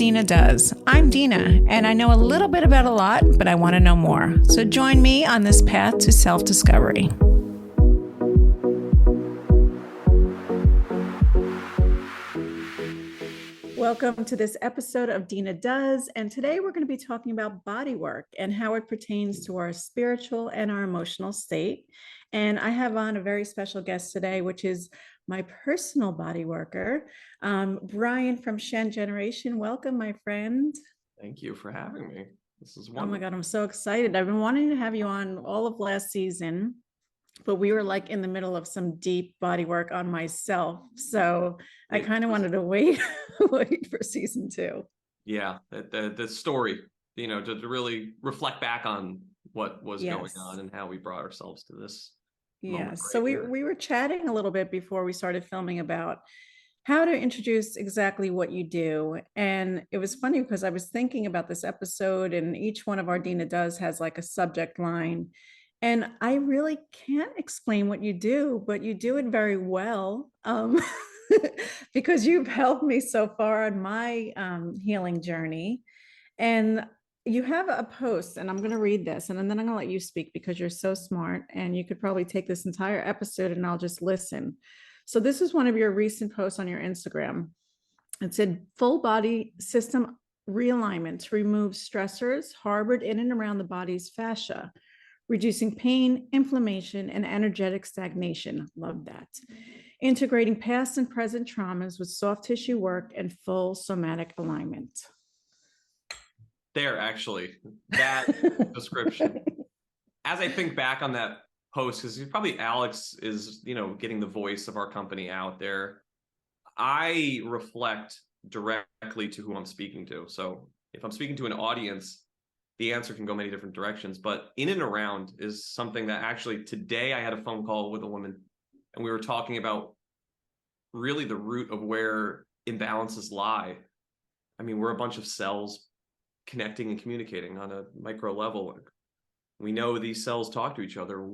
Dina Does. I'm Dina, and I know a little bit about a lot, but I want to know more. So join me on this path to self-discovery. Welcome to this episode of Dina Does, and today we're going to be talking about body work and how it pertains to our spiritual and our emotional state. And I have on a very special guest today, which is my personal body worker, Brian from Shen Generation. Welcome, my friend. Thank you for having me. This is wonderful. Oh my God, I'm so excited. excited. I've been wanting to have you on all of last season, but we were like in the middle of some deep body work on myself. So I kind of wanted to wait for season 2. Yeah, the story, to really reflect back on what was going on and how we brought ourselves to this moment. Yes. So we were chatting a little bit before we started filming about how to introduce exactly what you do. And it was funny because I was thinking about this episode, and each one of our Dina Does has like a subject line. And I really can't explain what you do, but you do it very well, because you've helped me so far on my healing journey. And you have a post, and I'm going to read this, and then I'm going to let you speak because you're so smart, and you could probably take this entire episode and I'll just listen. So this is one of your recent posts on your Instagram. It said, full body system realignment to remove stressors harbored in and around the body's fascia, reducing pain, inflammation, and energetic stagnation. Love that. Integrating past and present traumas with soft tissue work and full somatic alignment. There, actually, that description. As I think back on that post, because probably Alex is, getting the voice of our company out there, I reflect directly to who I'm speaking to. So if I'm speaking to an audience, the answer can go many different directions, but in and around is something that actually today I had a phone call with a woman, and we were talking about really the root of where imbalances lie. I mean, we're a bunch of cells connecting and communicating on a micro level. We know these cells talk to each other.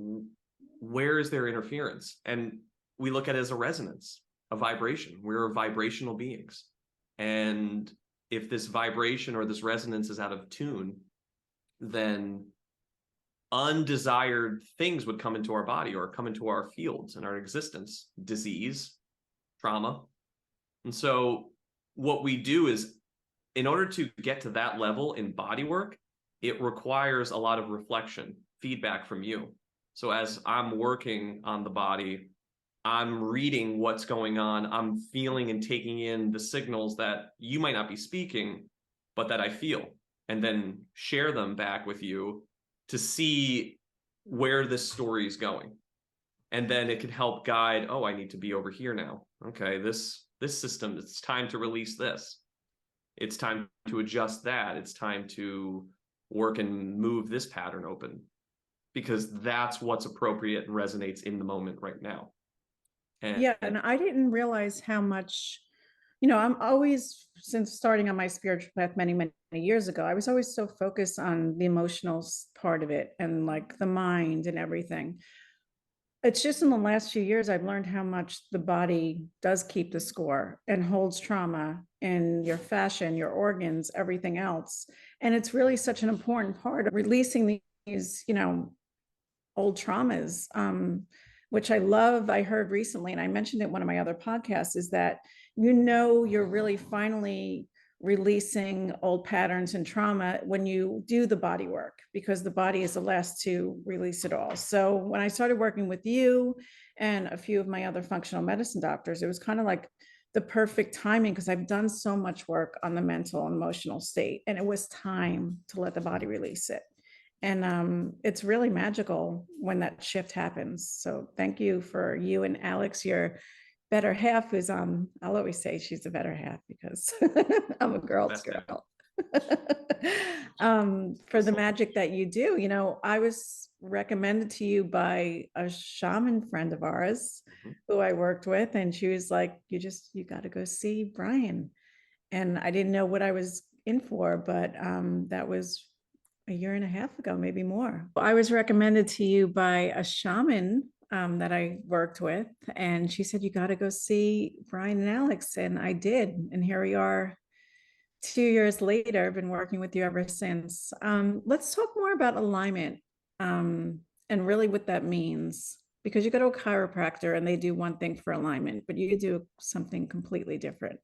Where is their interference? And we look at it as a resonance, a vibration. We're vibrational beings. And if this vibration or this resonance is out of tune, then undesired things would come into our body or come into our fields and our existence, disease, trauma. And so what we do is, in order to get to that level in body work, it requires a lot of reflection, feedback from you. So as I'm working on the body, I'm reading what's going on. I'm feeling and taking in the signals that you might not be speaking, but that I feel, and then share them back with you to see where this story is going. And then it can help guide, oh, I need to be over here now. Okay, this system, it's time to release this. It's time to adjust that. It's time to work and move this pattern open, because that's what's appropriate and resonates in the moment right now. And I didn't realize how much, I'm always, since starting on my spiritual path many, many years ago, I was always so focused on the emotional part of it and like the mind and everything. It's just in the last few years, I've learned how much the body does keep the score and holds trauma in your fascia and your organs, everything else. And it's really such an important part of releasing these, old traumas, which I love. I heard recently, and I mentioned it in one of my other podcasts, is that, you're really finally releasing old patterns and trauma when you do the body work, because the body is the last to release it all. So when I started working with you and a few of my other functional medicine doctors, it was kind of like the perfect timing, because I've done so much work on the mental and emotional state, and it was time to let the body release it. And it's really magical when that shift happens. So thank you for you and Alex, your better half, who's I'll always say she's the better half because I'm a girl's girl. For the magic that you do. I was recommended to you by a shaman friend of ours who I worked with, and she was like, you got to go see Brian. And I didn't know what I was in for, but that was a year and a half ago, maybe more. I was recommended to you by a shaman that I worked with, and she said, you got to go see Brian and Alex. And I did. And here we are 2 years later, I've been working with you ever since. Let's talk more about alignment, and really what that means. Because you go to a chiropractor and they do one thing for alignment, but you do something completely different.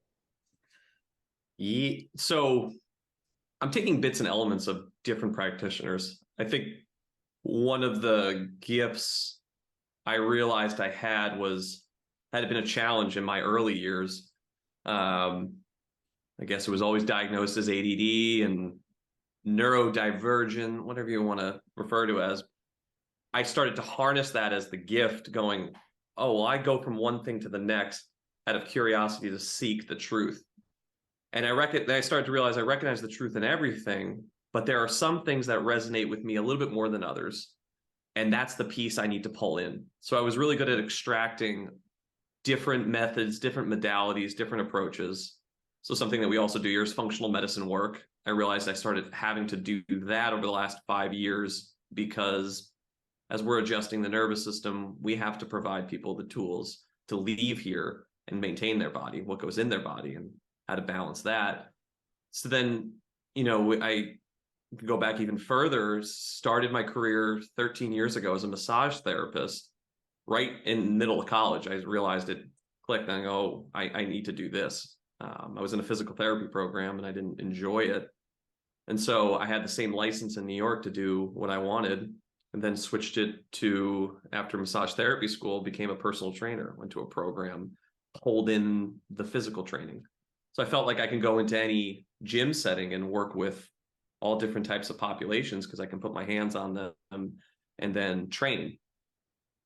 So I'm taking bits and elements of different practitioners. I think one of the gifts I realized I had been a challenge in my early years. I guess it was always diagnosed as ADD and neurodivergent, whatever you want to refer to as. I started to harness that as the gift, going, oh, well, I go from one thing to the next out of curiosity to seek the truth. And I started to realize I recognize the truth in everything, but there are some things that resonate with me a little bit more than others. And that's the piece I need to pull in. So I was really good at extracting different methods, different modalities, different approaches. So something that we also do here is functional medicine work. I realized I started having to do that over the last 5 years because as we're adjusting the nervous system, we have to provide people the tools to leave here and maintain their body, what goes in their body, and how to balance that. So then, I go back even further, started my career 13 years ago as a massage therapist. Right in the middle of college, I realized it clicked and I go, oh, I need to do this. I was in a physical therapy program and I didn't enjoy it. And so I had the same license in New York to do what I wanted, and then switched it to, after massage therapy school, became a personal trainer, went to a program, pulled in the physical training. So I felt like I can go into any gym setting and work with all different types of populations because I can put my hands on them and then train.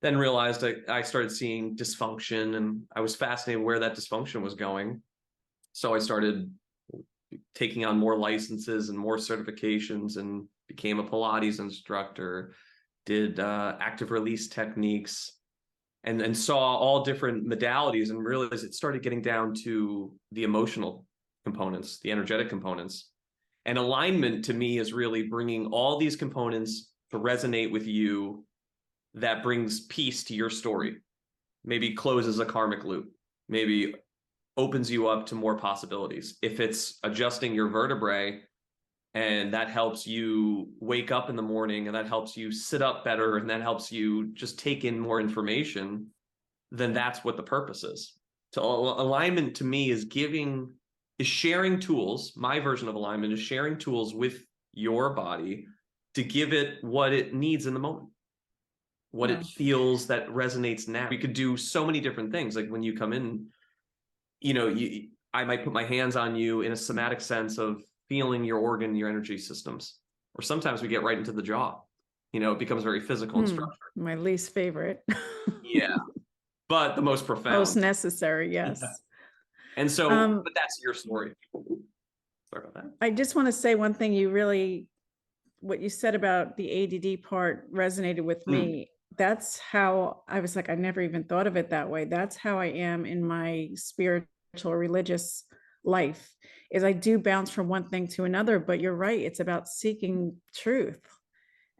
Then realized I started seeing dysfunction and I was fascinated where that dysfunction was going. So I started taking on more licenses and more certifications and became a Pilates instructor, did active release techniques, and saw all different modalities and realized it started getting down to the emotional components, the energetic components. And alignment to me is really bringing all these components to resonate with you, that brings peace to your story, maybe closes a karmic loop, maybe opens you up to more possibilities. If it's adjusting your vertebrae and that helps you wake up in the morning and that helps you sit up better and that helps you just take in more information, then that's what the purpose is. So alignment to me is sharing tools. My version of alignment is sharing tools with your body to give it what it needs in the moment, what it feels that resonates now. We could do so many different things. Like when you come in, I might put my hands on you in a somatic sense of feeling your organ, your energy systems. Or sometimes we get right into the jaw. It becomes very physical and structured. My least favorite. Yeah, but the most profound. Most necessary, yes. Yeah. And so, but that's your story. Sorry about that. I just want to say one thing. What you said about the ADD part resonated with me. That's how I was like, I never even thought of it that way. That's how I am in my spiritual religious life, is I do bounce from one thing to another, but you're right. It's about seeking truth.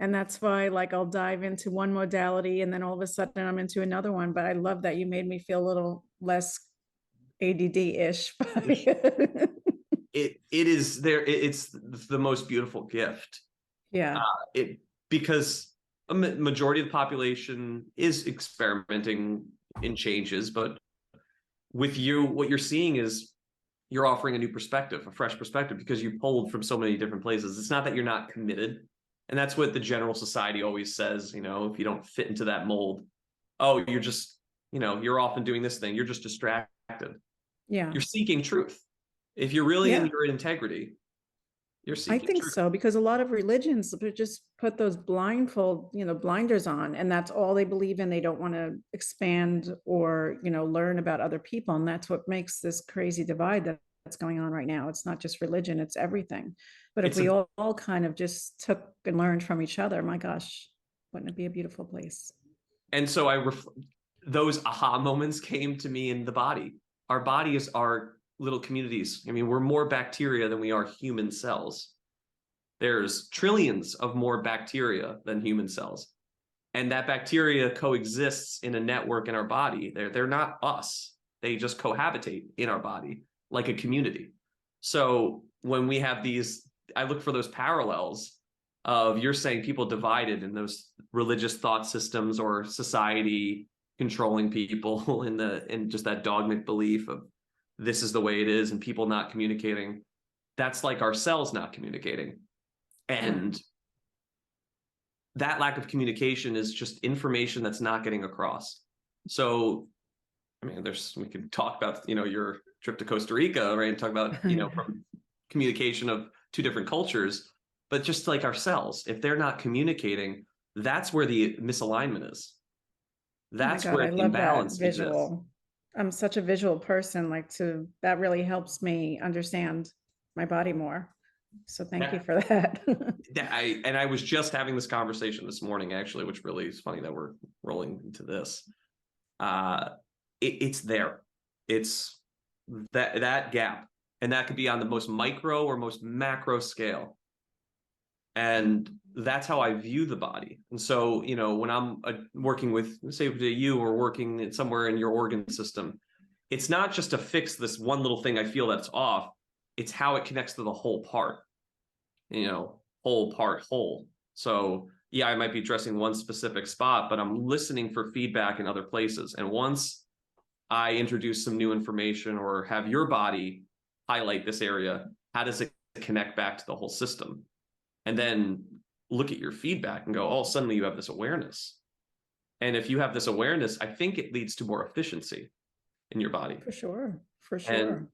And that's why, like, I'll dive into one modality and then all of a sudden I'm into another one. But I love that you made me feel a little less ADD-ish. It is there. It's the most beautiful gift. Yeah. Because a majority of the population is experimenting in changes, but with you, what you're seeing is you're offering a new perspective, a fresh perspective, because you pulled from so many different places. It's not that you're not committed. And that's what the general society always says, if you don't fit into that mold, oh, you're just, you're off and doing this thing. You're just distracted. Yeah. You're seeking truth. If you're really in your integrity, you're seeking I think truth. so, because a lot of religions just put those blinders on, and that's all they believe in. They don't want to expand or, learn about other people. And that's what makes this crazy divide that's going on right now. It's not just religion, it's everything. But if we all kind of just took and learned from each other, my gosh, wouldn't it be a beautiful place? And so those aha moments came to me in the body. Our bodies are little communities. I mean, we're more bacteria than we are human cells. There's trillions of more bacteria than human cells. And that bacteria coexists in a network in our body. They're not us. They just cohabitate in our body like a community. So when we have these, I look for those parallels of, you're saying people divided in those religious thought systems or society controlling people in just that dogmatic belief of this is the way it is and people not communicating. That's like our cells not communicating. And that lack of communication is just information that's not getting across. So, I mean, we could talk about, your trip to Costa Rica, right? And talk about, from communication of two different cultures, but just like our cells, if they're not communicating, that's where the misalignment is. Oh my That's God, where I the love that imbalance exists. visual. I'm such a visual person, that really helps me understand my body more. So thank you That, for that. I was just having this conversation this morning, actually, which really is funny that we're rolling into this. It's there. It's that gap, and that could be on the most micro or most macro scale. And that's how I view the body. And so, when I'm working with, say, you, or working somewhere in your organ system, it's not just to fix this one little thing I feel that's off. It's how it connects to the whole part, whole part, whole. So yeah, I might be addressing one specific spot, but I'm listening for feedback in other places. And once I introduce some new information or have your body highlight this area, how does it connect back to the whole system? And then look at your feedback and go, oh, suddenly you have this awareness. And if you have this awareness, I think it leads to more efficiency in your body. For sure. For And sure.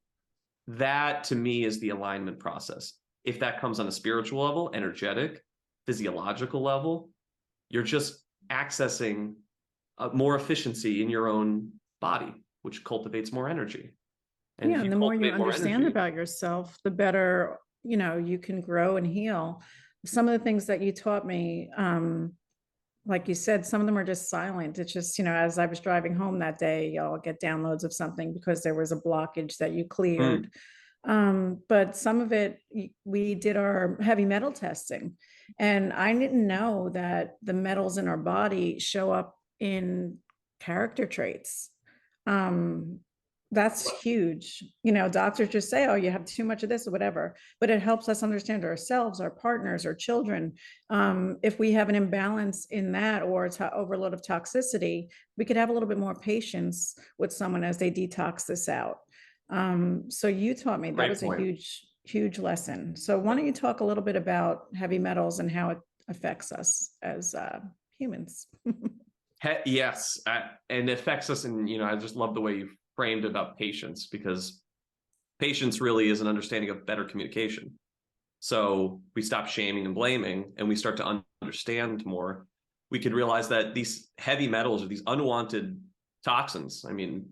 that to me is the alignment process. If that comes on a spiritual level, energetic, physiological level, you're just accessing more efficiency in your own body, which cultivates more energy. And Yeah, if you and the more you cultivate more understand energy, about yourself, the better, you can grow and heal. Some of the things that you taught me, like you said, some of them are just silent. It's just, as I was driving home that day, I'll get downloads of something because there was a blockage that you cleared. But some of it, we did our heavy metal testing, and I didn't know that the metals in our body show up in character traits. Um, that's huge. Doctors just say, oh, you have too much of this or whatever, but it helps us understand ourselves, our partners, our children. If we have an imbalance in that, or overload of toxicity, we could have a little bit more patience with someone as they detox this out. So you taught me, that great was a point. huge lesson. So why don't you talk a little bit about heavy metals and how it affects us as humans? Yes, and it affects us. And I just love the way you framed it about patience, because patience really is an understanding of better communication. So we stop shaming and blaming, and we start to understand more. We could realize that these heavy metals are these unwanted toxins. I mean,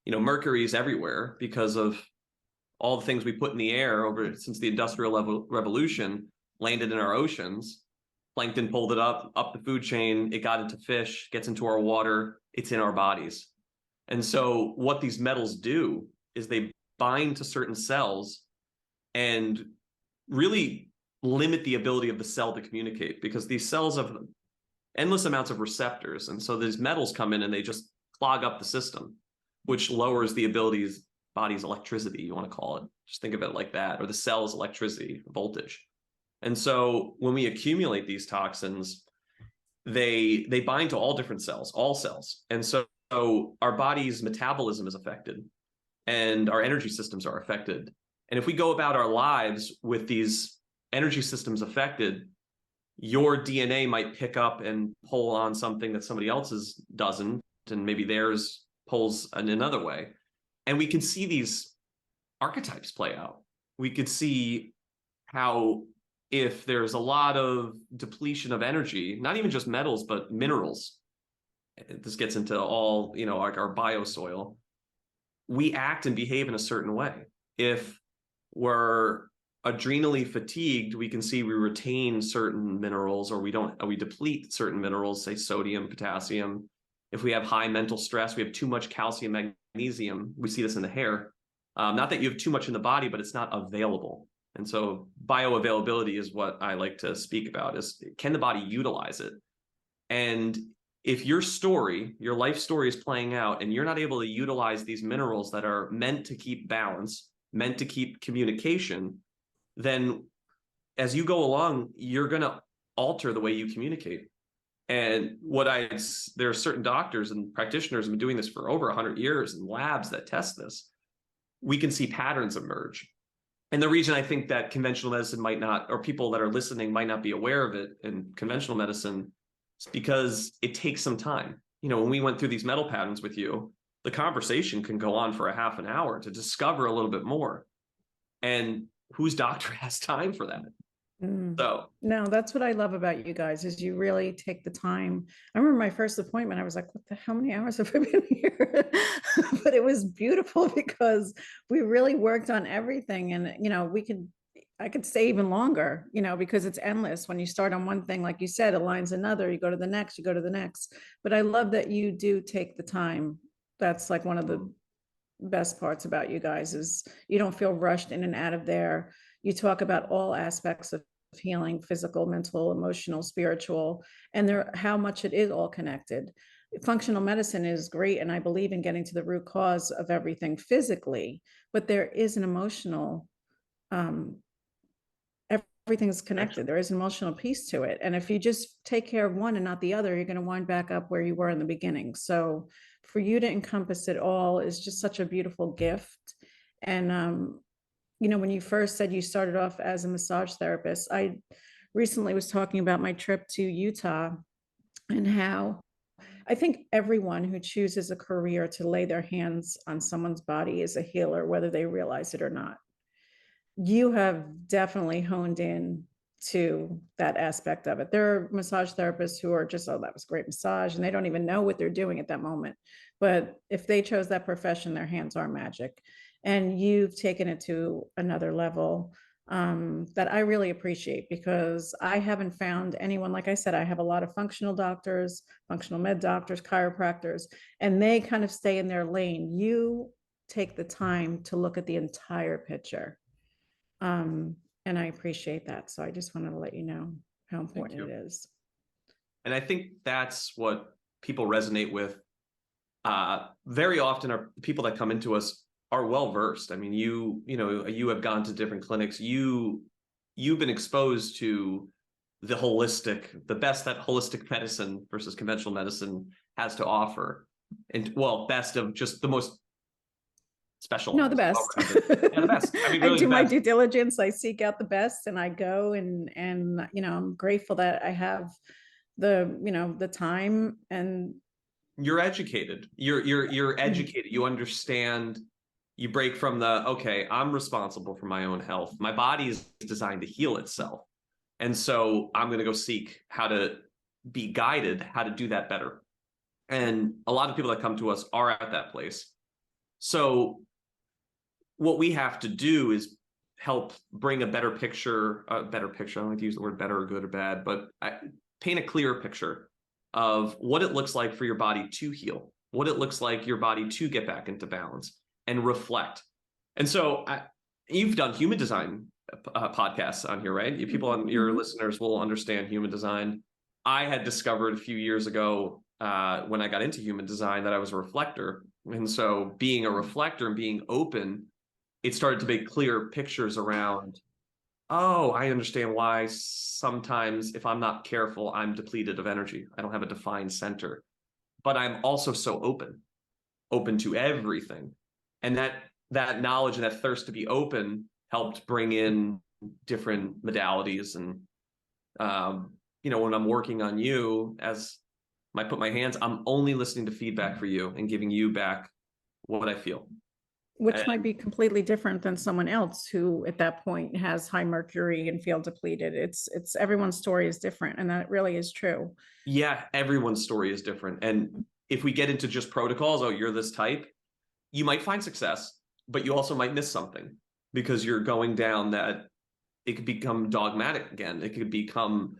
mercury is everywhere because of all the things we put in the air over since the industrial revolution, landed in our oceans. Plankton pulled it up the food chain. It got into fish, gets into our water. It's in our bodies. And so what these metals do is they bind to certain cells and really limit the ability of the cell to communicate, because these cells have endless amounts of receptors. And so these metals come in and they just clog up the system, which lowers the abilities, body's electricity, you want to call it. Just think of it like that, or the cell's electricity voltage. And so when we accumulate these toxins, they bind to all different cells, all cells. And so our body's metabolism is affected and our energy systems are affected. And if we go about our lives with these energy systems affected, your DNA might pick up and pull on something that somebody else's doesn't, and maybe theirs pulls in another way. And we can see these archetypes play out. We could see how, if there's a lot of depletion of energy, not even just metals, but minerals, this gets into all, like our biosoil, we act and behave in a certain way. If we're adrenally fatigued, we can see we retain certain minerals, or we deplete certain minerals, say sodium, potassium. If we have high mental stress, we have too much calcium, magnesium. We see this in the hair. Not that you have too much in the body, but it's not available. And so bioavailability is what I like to speak about, is can the body utilize it? And if your life story is playing out and you're not able to utilize these minerals that are meant to keep balance, meant to keep communication, then as you go along, you're going to alter the way you communicate. And there are certain doctors and practitioners who have been doing this for over 100 years and labs that test this. We can see patterns emerge. And the reason I think that conventional medicine might not, or people that are listening might not be aware of it in conventional medicine, is because it takes some time. You know, when we went through these metal patterns with you, the conversation can go on for a half an hour to discover a little bit more. And whose doctor has time for that? So no, that's what I love about you guys is you really take the time. I remember my first appointment, I was like, what the, how many hours have I been here? But it was beautiful because we really worked on everything. And, you know, I could stay even longer, you know, because it's endless. When you start on one thing, like you said, aligns another, you go to the next, you go to the next. But I love that you do take the time. That's like one of the best parts about you guys is you don't feel rushed in and out of there. You talk about all aspects of healing, physical, mental, emotional, spiritual, and how much it is all connected. Functional medicine is great, and I believe in getting to the root cause of everything physically, but there is an emotional, everything's connected. There is an emotional piece to it. And if you just take care of one and not the other, you're going to wind back up where you were in the beginning. So for you to encompass it all is just such a beautiful gift. And you know, when you first said you started off as a massage therapist, I recently was talking about my trip to Utah and how I think everyone who chooses a career to lay their hands on someone's body is a healer, whether they realize it or not. You have definitely honed in to that aspect of it. There are massage therapists who are just, oh, that was great massage, and they don't even know what they're doing at that moment. But if they chose that profession, their hands are magic. And you've taken it to another level that I really appreciate because I haven't found anyone, like I said, I have a lot of functional doctors, functional med doctors, chiropractors, and they kind of stay in their lane. You take the time to look at the entire picture. And I appreciate that. So I just wanted to let you know how important it is. And I think that's what people resonate with. Very often are people that come into us are well versed. I mean, you have gone to different clinics. You've been exposed to the best that holistic medicine versus conventional medicine has to offer. And well, best of just the most specialized. No, the best. Yeah, the best. I mean, really I do my due diligence. I seek out the best and I go and you know, I'm grateful that I have the time. And you're educated. You're educated. You understand. You break from okay, I'm responsible for my own health. My body is designed to heal itself. And so I'm going to go seek how to be guided, how to do that better. And a lot of people that come to us are at that place. So what we have to do is help bring a better picture. I don't like to use the word better or good or bad, but paint a clearer picture of what it looks like for your body to heal, what it looks like your body to get back into balance and reflect. And so you've done human design podcasts on here, right? People on your listeners will understand human design. I had discovered a few years ago when I got into human design that I was a reflector. And so being a reflector and being open, it started to make clear pictures around, oh, I understand why sometimes if I'm not careful, I'm depleted of energy. I don't have a defined center, but I'm also so open to everything. And that knowledge and that thirst to be open helped bring in different modalities. And, when I'm working on you, as I put my hands, I'm only listening to feedback for you and giving you back what I feel. Which might be completely different than someone else who at that point has high mercury and feel depleted. It's everyone's story is different. And that really is true. Yeah, everyone's story is different. And if we get into just protocols, oh, you're this type, you might find success, but you also might miss something because you're going down that it could become dogmatic again. It could become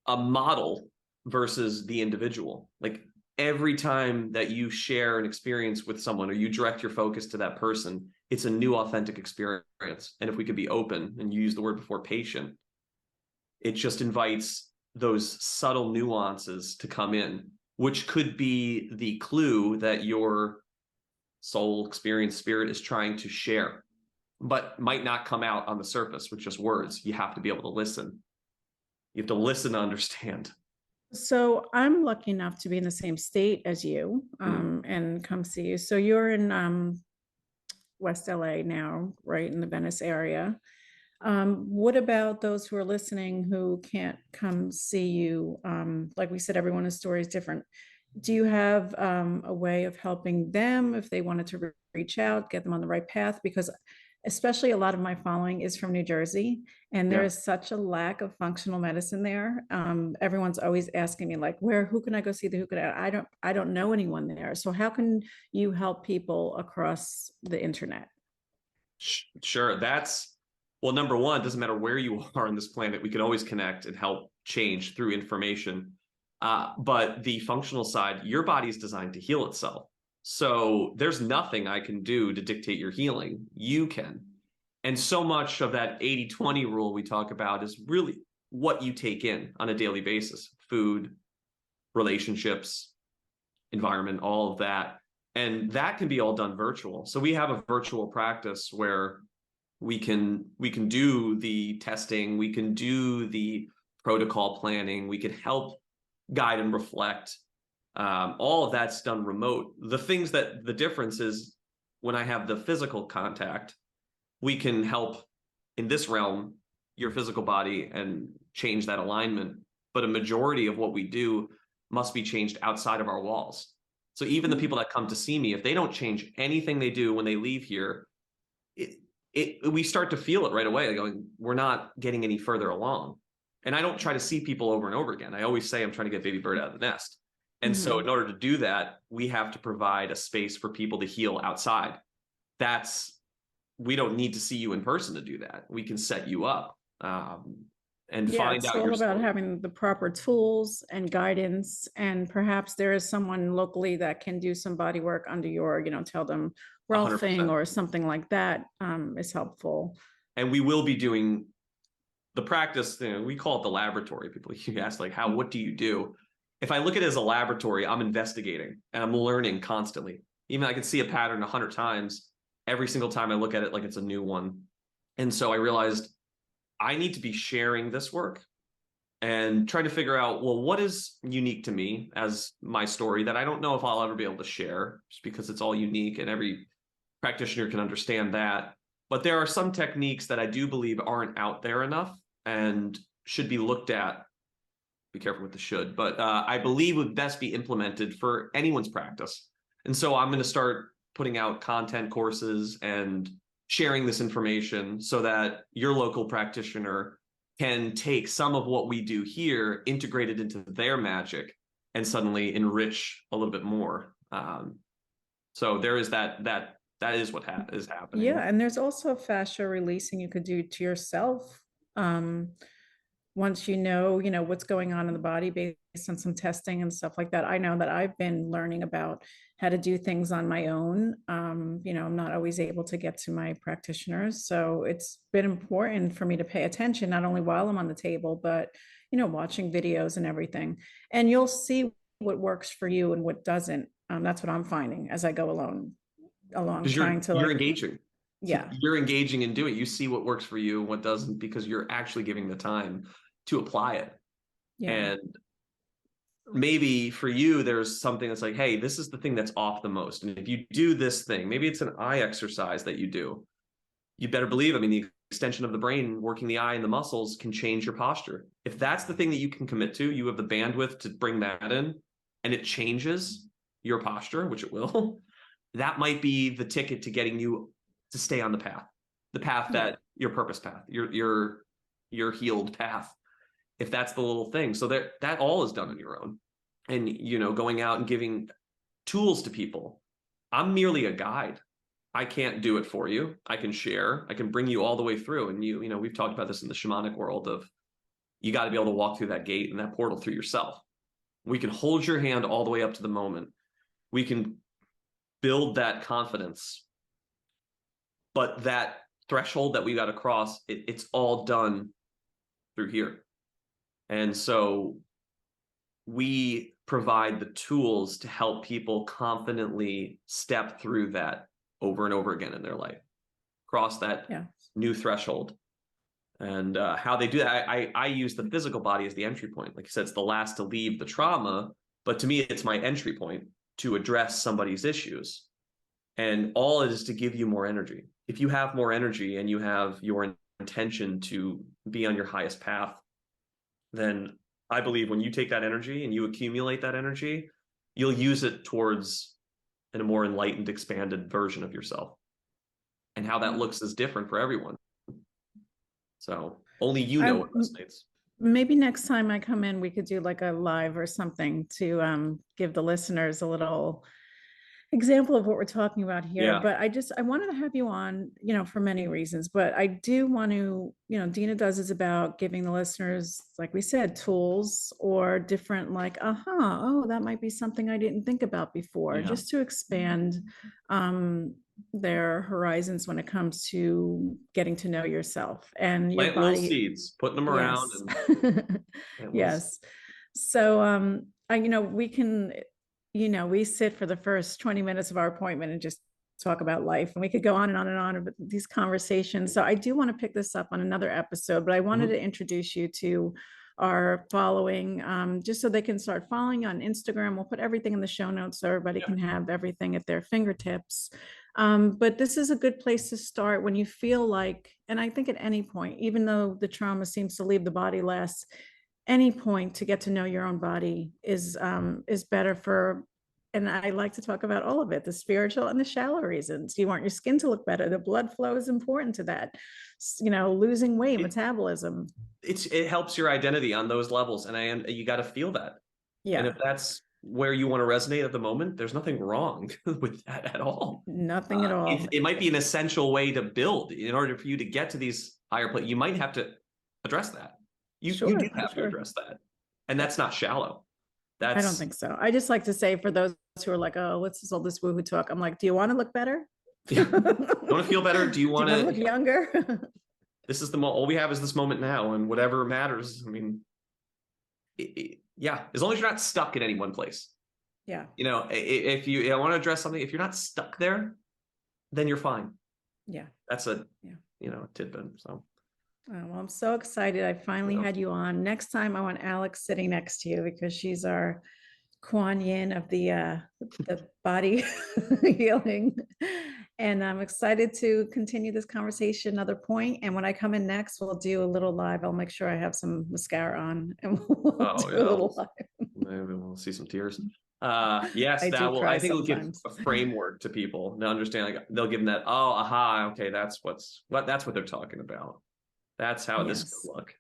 a model versus the individual. Like every time that you share an experience with someone or you direct your focus to that person, it's a new authentic experience. And if we could be open, and you used the word before, patient, it just invites those subtle nuances to come in, which could be the clue that your soul, experience, spirit is trying to share. but might not come out on the surface with just words. You have to be able to listen. You have to listen to understand. So I'm lucky enough to be in the same state as you, and come see you. So you're in West LA now, right in the Venice area. What about those who are listening who can't come see you? Like we said, everyone's story is different. Do you have a way of helping them if they wanted to reach out, get them on the right path? Because especially a lot of my following is from New Jersey, and there Yeah. is such a lack of functional medicine there. Everyone's always asking me like, who can I go see the, who could I don't know anyone there. So how can you help people across the internet? Sure. Well, number one, it doesn't matter where you are on this planet, we can always connect and help change through information. But the functional side, your body is designed to heal itself. So there's nothing I can do to dictate your healing. You can. And so much of that 80-20 rule we talk about is really what you take in on a daily basis: food, relationships, environment, all of that. And that can be all done virtual. So we have a virtual practice where we can do the testing, we can do the protocol planning, we can help guide and reflect. All of that's done remote. The difference is when I have the physical contact, we can help in this realm, your physical body, and change that alignment. But a majority of what we do must be changed outside of our walls. So even the people that come to see me, if they don't change anything they do when they leave here, we start to feel it right away, going, we're not getting any further along. And I don't try to see people over and over again. I always say I'm trying to get baby bird out of the nest. And so in order to do that, we have to provide a space for people to heal outside. We don't need to see you in person to do that. We can set you up, and Yeah, find it's out your all about story. having the proper tools and guidance, and perhaps there is someone locally that can do some body work under your, tell them Rolfing 100%. or something like that, is helpful. And we will be doing the practice. We call it the laboratory. People ask like, what do you do? If I look at it as a laboratory, I'm investigating and I'm learning constantly. Even I can see a pattern 100 times. Every single time I look at it like it's a new one. And so I realized I need to be sharing this work and trying to figure out, well, what is unique to me as my story that I don't know if I'll ever be able to share, just because it's all unique and every practitioner can understand that. But there are some techniques that I do believe aren't out there enough and should be looked at. Be careful with the should, but I believe would best be implemented for anyone's practice. And so I'm going to start putting out content courses and sharing this information so that your local practitioner can take some of what we do here, integrate it into their magic, and suddenly enrich a little bit more. So there is that is what is happening. Yeah, and there's also fascia releasing you could do to yourself. Once what's going on in the body based on some testing and stuff like that. I know that I've been learning about how to do things on my own. I'm not always able to get to my practitioners, so it's been important for me to pay attention not only while I'm on the table, but watching videos and everything. And you'll see what works for you and what doesn't. That's what I'm finding as I go along Because trying to you're engaging. yeah. You're engaging and doing it. You see what works for you and what doesn't, because you're actually giving the time to apply it. Yeah. And maybe for you, there's something that's like, hey, this is the thing that's off the most. And if you do this thing, maybe it's an eye exercise that you do. You better believe, the extension of the brain, working the eye and the muscles can change your posture. If that's the thing that you can commit to, you have the bandwidth to bring that in, and it changes your posture, which it will. That might be the ticket to getting you to stay on the path that your purpose path, your healed path. If that's the little thing. So that all is done on your own. And, going out and giving tools to people. I'm merely a guide. I can't do it for you. I can share, I can bring you all the way through. And we've talked about this in the shamanic world of, you got to be able to walk through that gate and that portal through yourself. We can hold your hand all the way up to the moment. We can build that confidence. But that threshold that we got to cross, it's all done through here. And so we provide the tools to help people confidently step through that over and over again in their life. cross that Yeah. new threshold. And how they do that, I use the physical body as the entry point. Like you said, it's the last to leave the trauma, but to me, it's my entry point to address somebody's issues. And all it is to give you more energy. If you have more energy and you have your intention to be on your highest path, then I believe when you take that energy and you accumulate that energy, you'll use it towards a more enlightened, expanded version of yourself. And how that looks is different for everyone. So only you know what resonates. Maybe next time I come in, we could do like a live or something to give the listeners a little example of what we're talking about here. Yeah. But I wanted to have you on, for many reasons, but I do want to, Dina does is about giving the listeners, like we said, tools or different, like, oh, that might be something I didn't think about before, just to expand their horizons when it comes to getting to know yourself and your Plant body. little seeds, putting them around. And yes. So we can, we sit for the first 20 minutes of our appointment and just talk about life, and we could go on and on and on about these conversations. So I do want to pick this up on another episode, but I wanted to introduce you to our following, just so they can start following on Instagram. We'll put everything in the show notes so everybody can have everything at their fingertips. But this is a good place to start when you feel like, and I think at any point, even though the trauma seems to leave the body less, any point to get to know your own body is better for, and I like to talk about all of it, the spiritual and the shallow reasons. You want your skin to look better. The blood flow is important to that. Losing weight, metabolism. It helps your identity on those levels, and you got to feel that. Yeah. And if that's where you want to resonate at the moment, there's nothing wrong with that at all. Nothing at all. It might be an essential way to build. In order for you to get to these higher places, you might have to address that. You do have to address that. And that's not shallow. I don't think so. I just like to say, for those who are like, oh, what's all this woohoo talk? I'm like, do you want to look better? Yeah. You want to feel better? Do you want to look younger? This is all we have is this moment now, and whatever matters. I mean, yeah, as long as you're not stuck in any one place. Yeah. If you want to address something, if you're not stuck there, then you're fine. Yeah. That's a tidbit. So. Oh, well, I'm so excited. I finally had you on. Next time I want Alex sitting next to you, because she's our Kuan Yin of the body healing. And I'm excited to continue this conversation another point. And when I come in next, we'll do a little live. I'll make sure I have some mascara on, and we'll do a little live. Maybe we'll see some tears. Yes, I think it'll give a framework to people to understand. Like, they'll give them that, okay, that's what they're talking about. That's how this could look.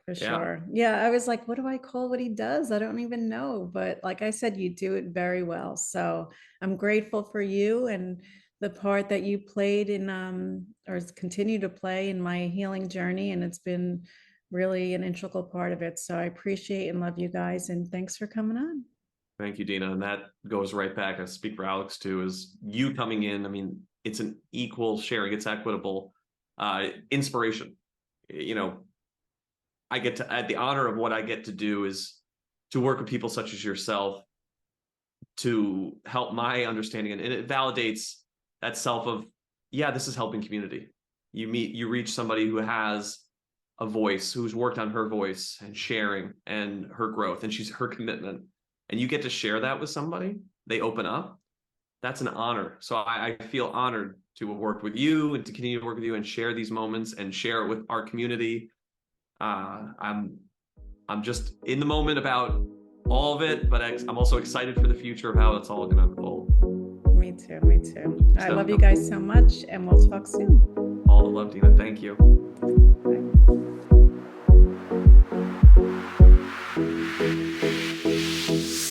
For sure. Yeah, I was like, what do I call what he does? I don't even know. But like I said, you do it very well. So I'm grateful for you and the part that you played in, or continue to play in my healing journey. And it's been really an integral part of it. So I appreciate and love you guys. And thanks for coming on. Thank you, Dina. And that goes right back. I speak for Alex too, is you coming in. I mean, it's an equal sharing. It's equitable inspiration. I get to the honor of what I get to do is to work with people such as yourself to help my understanding. And it validates that self of, this is helping community. You reach somebody who has a voice, who's worked on her voice and sharing and her growth and her commitment. And you get to share that with somebody, they open up. That's an honor. So I feel honored to have worked with you and to continue to work with you and share these moments and share it with our community. I'm just in the moment about all of it, but I'm also excited for the future of how it's all going to unfold. Me too. I love you guys so much, and we'll talk soon. All the love, Dina. Thank you.